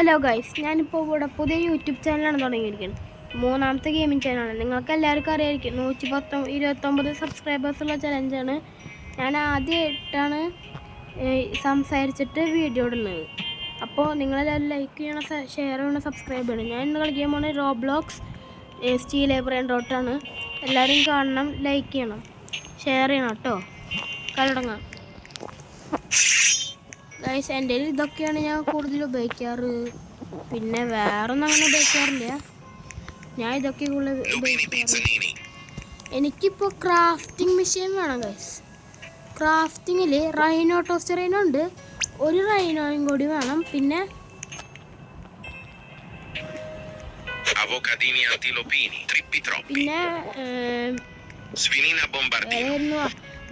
Hello guys, ഞാനിപ്പോൾ ഇവിടെ പുതിയ യൂട്യൂബ് ചാനലാണ് തുടങ്ങിയിരിക്കുന്നത്. മൂന്നാമത്തെ ഗെയിമിംഗ് ചാനലാണ്. നിങ്ങൾക്ക് എല്ലാവർക്കും അറിയായിരിക്കും 129 സബ്സ്ക്രൈബേഴ്സുള്ള ചലഞ്ചാണ്. ഞാൻ ആദ്യമായിട്ടാണ് സംസാരിച്ചിട്ട് വീഡിയോ ഇടുന്നത്. അപ്പോൾ നിങ്ങളെല്ലാവരും ലൈക്ക് ചെയ്യണം, ഷെയർ ചെയ്യണം, സബ്സ്ക്രൈബ് ചെയ്യണം. ഞാൻ ഇന്ന് കളിക്കാൻ പോകുന്നത് റോബ്ലോക്സ് സ്റ്റീൽ ബ്രെയിൻ റോട്ടാണ്. എല്ലാവരും കാണണം, ലൈക്ക് ചെയ്യണം, ഷെയർ ചെയ്യണം കേട്ടോ. കളി ഗൈസ്, എൻ്റെ ഇതൊക്കെയാണ് ഞാൻ കൂടുതൽ ഉപയോഗിക്കാറ്. പിന്നെ വേറൊന്നും അങ്ങനെ ഉപയോഗിക്കാറില്ല. ഞാൻ ഇതൊക്കെ കൂടുതൽ ഉപയോഗിക്കാറ്. എനിക്കിപ്പോൾ ക്രാഫ്റ്റിംഗ് മെഷീൻ വേണം ഗൈസ്. ക്രാഫ്റ്റിങ്ങിൽ റൈനോ ടോസ്റ്റർ റൈനോ ഉണ്ട്, ഒരു റൈനോയും കൂടി വേണം. പിന്നെ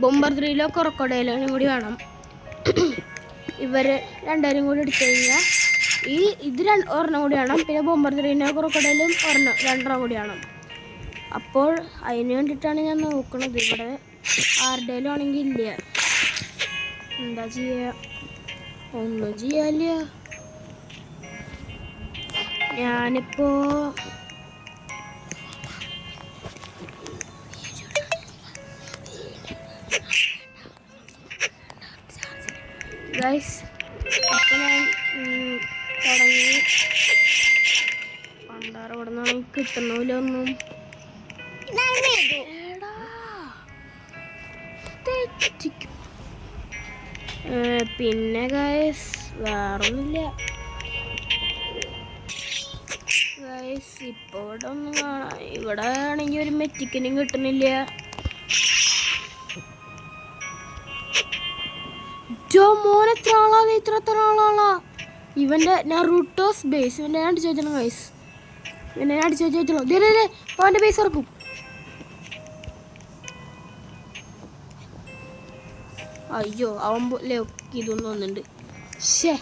ബൊമ്പർദ്രിയിലോ ക്രൊക്കോഡൈലിനും കൂടി വേണം. ഇവർ രണ്ടുപേരും കൂടി എടുത്തു കഴിഞ്ഞാൽ ഇത് ഒരെണ്ണം കൂടി വേണം. പിന്നെ ബൊമ്പർദ്രീനോ ക്രൊക്കോഡൈലും രണ്ടെണ്ണം കൂടി വേണം. അപ്പോൾ അതിന് വേണ്ടിയിട്ടാണ് ഞാൻ നോക്കുന്നത്. ഇവിടെ ആരുടെയിലും ആണെങ്കിൽ ഇല്ല, എന്താ ചെയ്യുക? ഒന്നും ചെയ്യാല്ല. ഞാനിപ്പോൾ ഗൈസ് അപ്പോൾ ഞാൻ തുടങ്ങി. പണ്ടാറ് ഇവിടെ നിന്നാണെങ്കിൽ കിട്ടുന്നില്ല ഒന്നും. പിന്നെ ഗൈസ് വേറൊന്നുമില്ല ഗൈസ്. ഇപ്പോൾ ഇവിടെ ഒന്നും കാണാം. ഇവിടെ ആണെങ്കിൽ ഒരു മെറ്റിക്കനും കിട്ടുന്നില്ല. മോനെ എത്ര ആളാ? ഇത്ര ആളാ ഇവന്റെ നറൂട്ടോസ് ബേസ്. ഇവന്റെ ഞാൻ അടിച്ചു വെച്ചോ ഗൈസ്, ഇവനെ ഞാൻ അടിച്ചു വെച്ചോ. അവന്റെ ബേസ് ഇറക്കും. അയ്യോ, അവൻ ഇതൊന്നും വന്നിട്ടുണ്ട്. ഷേ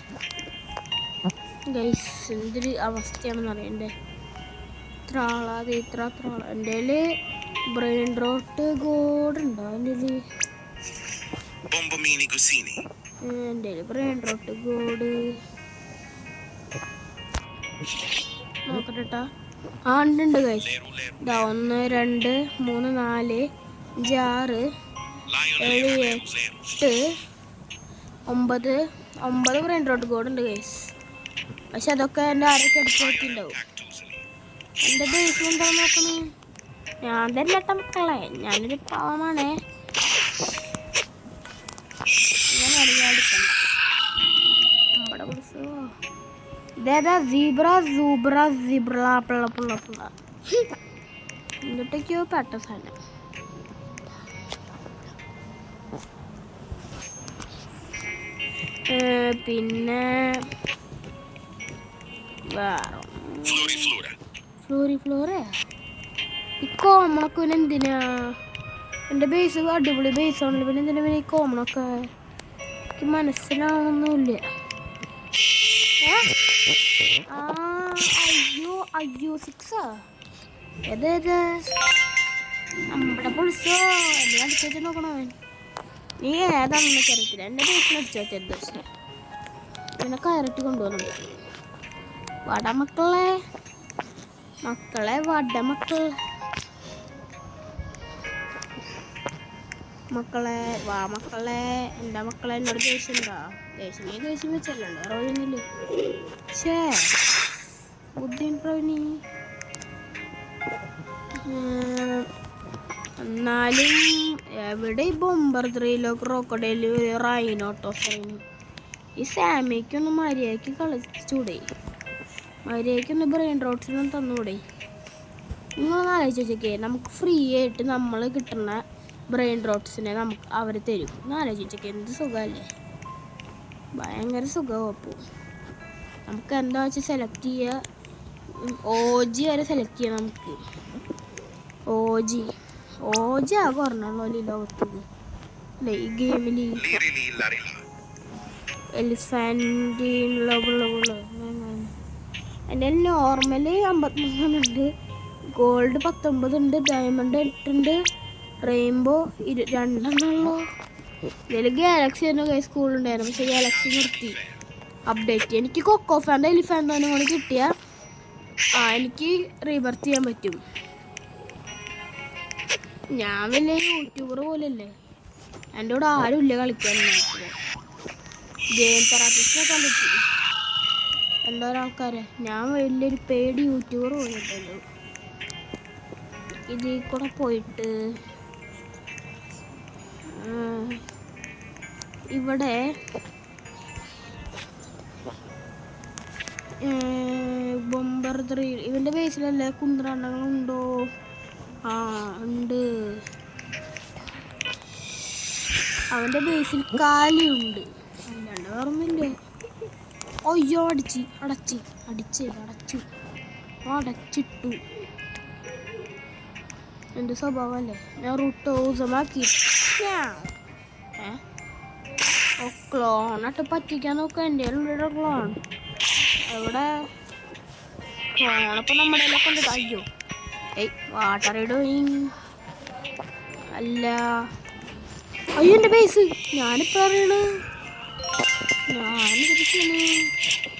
ഗൈസ്, എന്തൊരു അവസ്ഥയാണെന്ന് അറിയാം. എൻ്റെ ഇത്ര ആളാ എൻ്റെ ബ്രെയിൻ റോട്ട് ഗോഡ് ഉണ്ടോ? എൻ്റെ ബ്രെയിൻ റോട്ട് ഗോഡ് നോക്കട്ടെ. ഉണ്ട് ഗൈസ്. 1 2 3 4 5 6 7 8 9 ബ്രെയിൻ റോട്ട് ഗോഡ് ഉണ്ട് ഗൈസ്. പക്ഷെ അതൊക്കെ എൻ്റെ ആരൊക്കെ എടുത്ത് നോക്കിയിട്ടുണ്ടാവും. എൻ്റെ ബേസ് എന്താ നോക്കണേ? ഞാൻ തന്നെ ഇട്ട മക്കളെ, ഞാനൊരു പാവമാണേ. ഇതേതാ? എന്നിട്ടൊക്കെയോ പെട്ട സാധനം. പിന്നെ ഫ്ലോറ ഈ കോമണൊക്കെ എന്തിനാ? എൻ്റെ ബേസ് അടിപൊളി ബേസ് ആണല്ലോ, പിന്നെ എന്തിനാ പിന്നെ ഈ കോമണൊക്കെ? എനിക്ക് മനസ്സിലാവുന്നില്ല. അയ്യോ 6 ഏതേത്? നമ്മുടെ പൊളിച്ചോ. എന്നെ അടിച്ചു വെച്ച് നോക്കണോ? നീ ഏതാണെന്ന് അറിയത്തില്ല. എൻ്റെ ബേസിൽ അടിച്ചു വെച്ചത് പക്ഷേ പിന്നെ കയറിട്ട് കൊണ്ടുപോകുന്നു. വടമക്കളെ വാ മക്കളെ. എൻ്റെ മക്കളെ എന്നോട് ദേഷ്യമുണ്ടോ? ദേഷ്യം വെച്ചല്ലോ. റോയൊന്നുമില്ലേ? ഷേ ബുദ്ധിമുട്ടോ നീ? എന്നാലും എവിടെ ഈ ബൊമ്പർദ്രിയിലോ ക്രൊക്കോഡൈലോ റൈനോട്ടോസൈനോ? ഈ സാമിക്കൊന്ന് മര്യാദയ്ക്ക് കളിച്ചൂടെ? മര്യാദയ്ക്കൊന്ന് ബ്രെയിൻ റോട്ട്സിനൊന്നും തന്നൂടെ? നിങ്ങളൊന്ന് ആലോചിച്ച് വെച്ചേക്കേ. നമുക്ക് ഫ്രീ ആയിട്ട് നമ്മൾ കിട്ടുന്ന ബ്രെയിൻ റോട്ട്സിനെ നമുക്ക് അവർ തരും. ഒന്ന് ആലോചിച്ച് വെച്ചേക്കേ, എന്ത് സുഖമല്ലേ? ഭയങ്കര സുഖമാവും. അപ്പോൾ നമുക്ക് എന്താ വെച്ചാൽ സെലക്ട് ചെയ്യുക. OG വരെ സെലക്ട് ചെയ്യാം നമുക്ക്. OG ആകെ ഒരെണ്ണമുള്ളൂ ഈ ലോകത്ത് അല്ലേ ഈ ഗെയിമിൽ. എലിഫാൻറ്റിനുള്ള എൻ്റെ നോർമൽ 53 ഉണ്ട്, ഗോൾഡ് 19 ഉണ്ട്, ഡയമണ്ട് 8 ഉണ്ട്, റെയിൻബോ 2 ഉള്ളൂ. ഇതിൽ ഗാലക്സി തന്നെ സ്കൂളുണ്ടായിരുന്നു, പക്ഷെ ഗാലക്സി നിർത്തി. അപ്ഡേറ്റ്. എനിക്ക് കൊക്കോ ഫാൻ്റെ എലിഫാൻ്റോനും കൂടി കിട്ടിയാൽ എനിക്ക് റീബർത്ത് ചെയ്യാൻ പറ്റും. ഞാൻ വലിയ യൂട്യൂബർ പോലല്ലേ, എൻ്റെ കൂടെ ആരും ഇല്ല കളിക്കാൻ. ഗെയിം തെറാപ്പിസ്റ്റിനൊക്കെ പറ്റും എന്തോരാൾക്കാരെ. ഞാൻ വലിയൊരു പേടി യൂട്യൂബർ പോലുണ്ടല്ലോ. ഇതിൽ കൂടെ പോയിട്ട് ഇവിടെ ബോംബർ 3 ഇവൻ്റെ ബേസിലല്ലേ കുന്ത്രാണ്ടങ്ങളുണ്ടോ? ആ ഉണ്ട്. അവൻ്റെ ബേസിൽ കാലിയുണ്ട്, അല്ലാണ്ട് വേറൊന്നുമില്ലേ. അയ്യോ അടച്ചിട്ടു. എൻ്റെ സ്വഭാവമല്ലേ, ഞാൻ റൂട്ട് ഊസമാക്കി. ക്ലോണായിട്ട് പറ്റിക്കാൻ നോക്കാം. എൻ്റെ ഉള്ളിടെ ക്ലോൺ എവിടെ? ക്ലോണപ്പോൾ നമ്മുടെ കൊണ്ട്. അയ്യോ വാട്ടർ ഇടും. അല്ല അയ്യോ എൻ്റെ ബേസ് ഞാനിപ്പോൾ അറിയണു.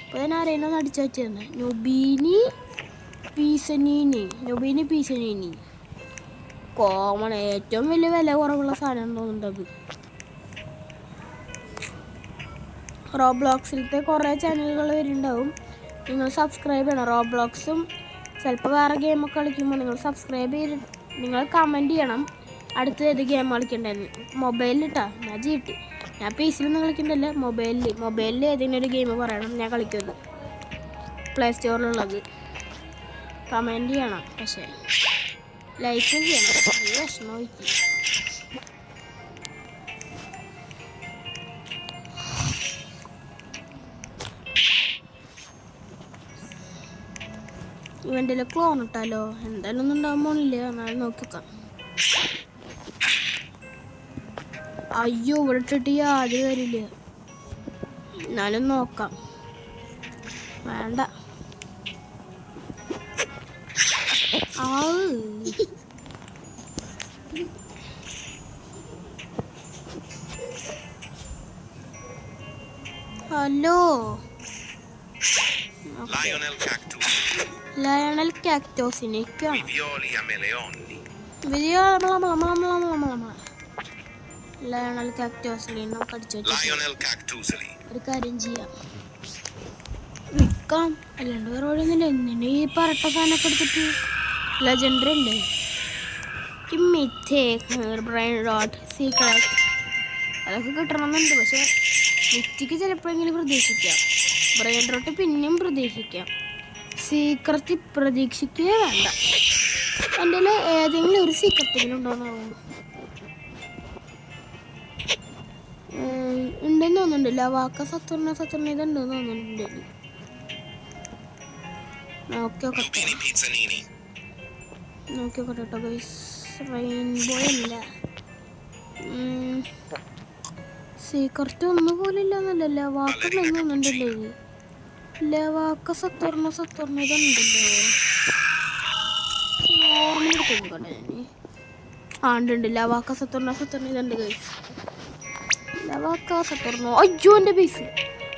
ഇപ്പോൾ ഞാൻ അറിയണമെന്ന് അടിച്ചു വെച്ചത് നൊബീനി പീസനീനി കോമൺ. ഏറ്റവും വലിയ വില കുറവുള്ള സാധനം തോന്നുന്നത്. റോബ്ലോക്സിലത്തെ കുറേ ചാനലുകൾ വരുന്നുണ്ടാവും, നിങ്ങൾ സബ്സ്ക്രൈബ് ചെയ്യണം. റോബ്ലോക്സും ചിലപ്പോൾ വേറെ ഗെയിമൊക്കെ കളിക്കുമ്പോൾ നിങ്ങൾ സബ്സ്ക്രൈബ് ചെയ്ത് നിങ്ങൾ കമൻറ്റ് ചെയ്യണം അടുത്ത ഏത് ഗെയിം കളിക്കണ്ടെന്ന്. മൊബൈലിലിട്ടാ ഞാൻ ജീട്ടി, ഞാൻ PC-ലൊന്നും കളിക്കണ്ടല്ല, മൊബൈലിൽ ഏതെങ്കിലും ഒരു ഗെയിം പറയണം, ഞാൻ കളിക്കുന്നത്. പ്ലേ സ്റ്റോറിലുള്ളത് കമൻറ്റ് ചെയ്യണം, പക്ഷേ ലൈക്കും ചെയ്യണം. വിഷമമായിട്ട് ഇവൻ്റെ ക്ലോൺ ഇട്ടാലോ? എന്തായാലും ഒന്നും ഉണ്ടാകാൻ പോണില്ല, എന്നാലും നോക്കിക്കാം. അയ്യോ ഇവിടെ ഇട്ടിട്ട് യാതൊരു കാര്യമില്ല, എന്നാലും നോക്കാം. വേണ്ട ഹലോ ലയണൽ കാക്ടോസിനേക്കാണ് ലയണൽ കാക്ടോസിനെ നമുക്ക് അടിച്ചു ഒരു കാര്യം ചെയ്യാം, വിൽക്കാം. അല്ലാണ്ട് വേറെ ഒഴിയൊന്നുമില്ല. എന്തിനാ ഈ പറട്ട സാധനമൊക്കെ എടുത്തിട്ട്? ലെജൻഡറി ഉണ്ട്, ബ്രെയിൻ റോട്ട്, സീക്രട്ട് അതൊക്കെ കിട്ടണമെന്നുണ്ട്. പക്ഷെ മിറ്റിക്ക് ചിലപ്പോഴെങ്കിലും പ്രതീക്ഷിക്കാം, ബ്രെയിൻ റോട്ട് പിന്നെയും പ്രതീക്ഷിക്കാം, സീക്രട്ട് പ്രതീക്ഷിക്കുക വേണ്ട. എൻ്റെ ഏതെങ്കിലും ഒരു സീക്രട്ടെങ്കിലും ഉണ്ടോയെന്നാവും. ഉണ്ടെന്ന് തോന്നുന്നുണ്ട്. ലവാക്ക സത്തുർണ ഇതുണ്ടെന്ന് തോന്നുന്നുണ്ട്. നോക്കിയോട്ടെ കേട്ടോ ഗൈസ്. റെയിൻബോ അല്ല, സീക്രട്ട് ഒന്നും പോലും ഇല്ലെന്നല്ല. ലവാക്ക ഉണ്ടെന്ന് തോന്നുന്നുണ്ടല്ലോ. ഇത് ലവാക്ക സത്തുർണ ഇതുണ്ടല്ലോ. നോർമൽ എടുത്തോട്ടെ ഞാൻ. ഉണ്ട് ലവാക്ക സത്തുർണ ഇതുണ്ട് ഗൈസ്. ലവാക്ക സത്തുർണ. അയ്യോ എൻ്റെ ബേസ്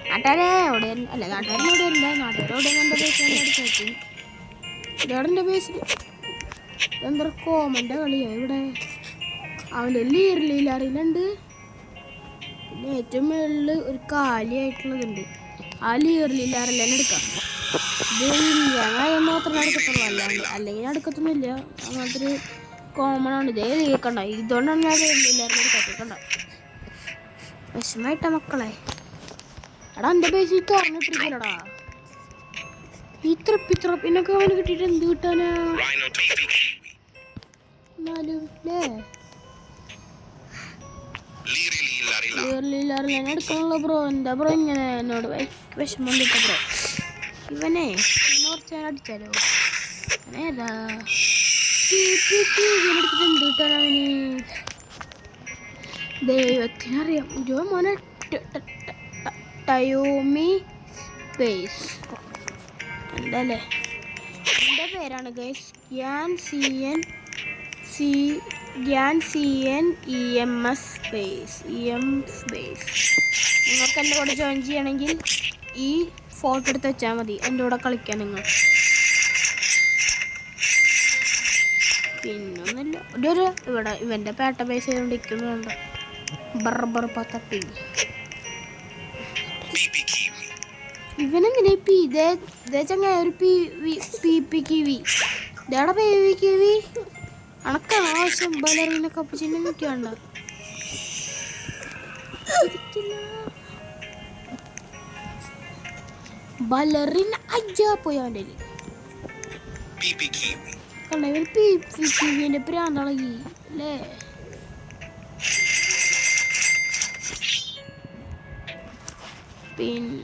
നാട്ടുകാരെ എവിടെ അല്ല, നാട്ടുകാരിനോടെ അല്ല, നാട്ടുകാരോടെ എൻ്റെ ബേസ് എടുത്തു. ഇതാണ് എൻ്റെ ബേസിൽ. എന്താ കോമൻ്റെ കളിയാ ഇവിടെ. അവൻ്റെ ലീറിലുണ്ട്, പിന്നെ ഏറ്റവും മുകളിൽ ഒരു കാലിയായിട്ടുള്ളതുണ്ട്. ആ ലീറിലാറില്ല എടുക്കാം. ഇത് ഞങ്ങൾ മാത്രമേ എടുക്കത്തുള്ളൂ, അല്ലെങ്കിൽ എടുക്കത്തൊന്നുമില്ല. അങ്ങനത്തെ ഒരു കോമൺ ആണ്. ഇതേ കേൾക്കണ്ട, ഇതുകൊണ്ടാണ് ഞാൻ ലീറിലാറിൽ എടുക്കാത്തണ്ട. വിഷമായിട്ടാ മക്കളെ. എടാ എൻ്റെ ബേസിൽ തുറന്നിട്ടിരിക്കലടാ. ഈ ത്രപ്പിന്നൊക്കെ അവന് കിട്ടിയിട്ട് എന്ത് കിട്ടാനാ? എന്നാലും എടുക്കണല്ലോ ബ്രോ. എന്താ ബ്രോ ഇങ്ങനെ എന്നോട് വിഷമം കിട്ട ബ്രോ? ഇവനെ കുറച്ച് ഞാൻ അടിച്ചാലോ? ഏതാ ഇവനെടുത്തിട്ട് എന്ത് കിട്ടാനാ അവന്? ദൈവത്തിനറിയാം. മോനെ ടയോമി സ്പേസ് എന്തല്ലേ എൻ്റെ പേരാണ് guys. GAN CN EMS space. നിങ്ങൾക്ക് എൻ്റെ കൂടെ ജോയിൻ ചെയ്യണമെങ്കിൽ ഈ ഫോട്ടോ എടുത്ത് വെച്ചാൽ മതി എൻ്റെ കൂടെ കളിക്കാൻ നിങ്ങൾ. പിന്നൊന്നുമില്ല. ഇതൊരു ഇവിടെ ഇവൻ്റെ പേട്ട ബേസ് ചെയ്തുകൊണ്ടിരിക്കുന്നുണ്ട്. ബർബർ പത്തട്ടി ഇവനെന്തിനാ ഇതേ ചങ്ങ ഒരു പി കിവി ഇതേടെ പി കിവി അണക്കാണ് ആവശ്യം. ബലറിനെ കപ്പച്ചിനെ നിൽക്കണ്ട ബലറിന് അജ്ജാ പോയി അവൻ്റെ കണ്ട ഇവൻ പി കിവിൻ്റെ പ്രാന്തളകി അല്ലേ. പിന്നെ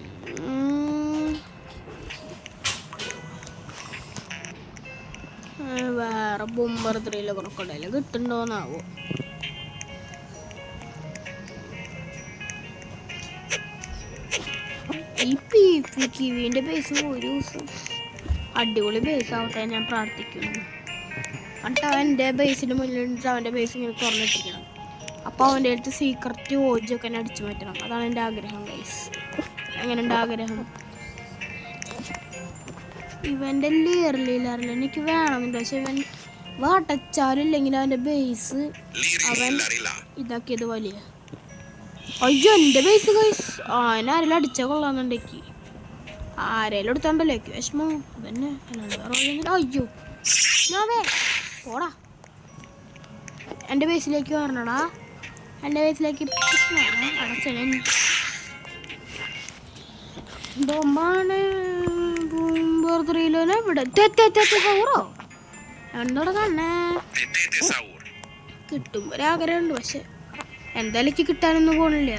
വേറെ ബൊമ്പർ 3 ക്രൊക്കഡൈൽ കിട്ടുന്നുണ്ടോന്നാവോ. ഈ പി കിവിൻ്റെ ബേസ് ഒരു ദിവസം അടിപൊളി ബേസ് ആവട്ടെ ഞാൻ പ്രാർത്ഥിക്കുന്നു. എന്നിട്ട് അവൻ്റെ ബേസിന് മുന്നിൽ അവൻ്റെ ബേസ് ഇങ്ങനെ തുറന്നിട്ടിരിക്കണം. അപ്പോൾ അവൻ്റെ അടുത്ത് സീക്രറ്റ് ഓജൊക്കെ അടിച്ചു മാറ്റണം. അതാണ് എൻ്റെ ആഗ്രഹം ഗൈസ്. എങ്ങനെയുണ്ട് ആഗ്രഹം? ഇവൻ്റെ ലിയറില്ല എനിക്ക് വേണമെന്നുണ്ട്. പക്ഷെ ഇവൻ വാട്ടച്ചാലില്ലെങ്കിൽ അവൻ്റെ ബേസ് അവൻ ഇതാക്കിയത് വലിയ. അയ്യോ എൻ്റെ ബേസ് ഗൈസ് ആരെങ്കിലും അടിച്ചാൽ കൊള്ളാമെന്നുണ്ടെങ്കിൽ ആരെങ്കിലും എടുത്തോണ്ടല്ലോ എനിക്ക് വിഷമോ അതന്നെ. അയ്യോ ഞാവേ പോടാ എൻ്റെ ബേസിലേക്ക് വരണടാ. എൻ്റെ ബേസിലേക്ക് അടച്ചേ ബൊമ്പാണ്. ബൂമ്പർ 3 ഇവിടെ സൗറോ എന്നോട് കണ്ണേ കിട്ടുമ്പോൾ ഒരാഗ്രഹമുണ്ട്. പക്ഷെ എന്തായാലും എനിക്ക് കിട്ടാനൊന്നും പോണില്ല.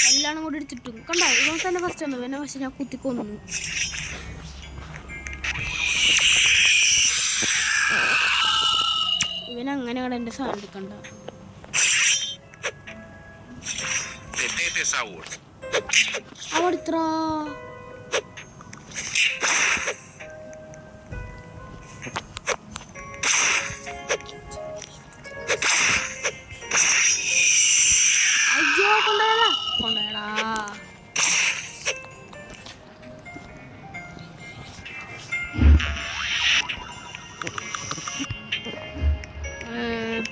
എല്ലാം കൂടി എടുത്തിട്ടും കണ്ടോ ഇവൻ തന്നെ ഫസ്റ്റ് വന്നു പിന്നെ. പക്ഷെ ഞാൻ കുത്തിക്കൊന്നു. ഇവനങ്ങനെ കണ്ട എൻ്റെ സാധനം എടുക്കണ്ട. അവിടെ ഇത്ര അയ്യോ കൊണ്ടുപോയടാ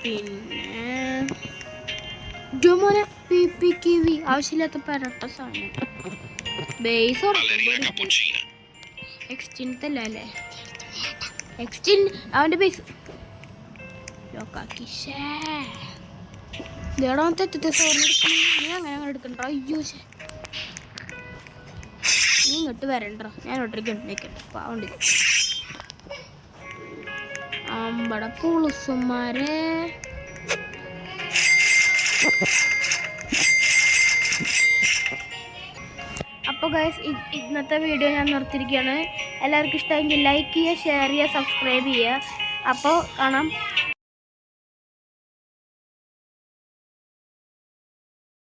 പിന്നെ ജോമോനെ പി കിവി ആവശ്യമില്ലാത്ത പരട്ട സാധനം. ബേസ് എക്സ്റ്റിൻറ്റല്ല അല്ലേ എക്സ്റ്റിൻ അവൻ്റെ ബേസ് ലോക്കാക്കി. ഇതേടാ തെറ്റത്തെ സോറിനെടുക്കണം. നീ അങ്ങനെ എടുക്കണ്ട. അയ്യോ നീ ഇങ്ങോട്ട് വരണ്ട. ഞാൻ ഒട്ടേക്ക് നിൽക്കണ്ട പാവണ്ടി അമ്പടെ പുളുസുമാരെ. അപ്പോൾ ഗൈസ് ഇന്നത്തെ വീഡിയോ ഞാൻ നിർത്തിയിരിക്കുകയാണ്. എല്ലാവർക്കും ഇഷ്ടമെങ്കിൽ ലൈക്ക് ചെയ്യുക, ഷെയർ ചെയ്യുക, സബ്സ്ക്രൈബ് ചെയ്യുക. അപ്പോൾ കാണാം.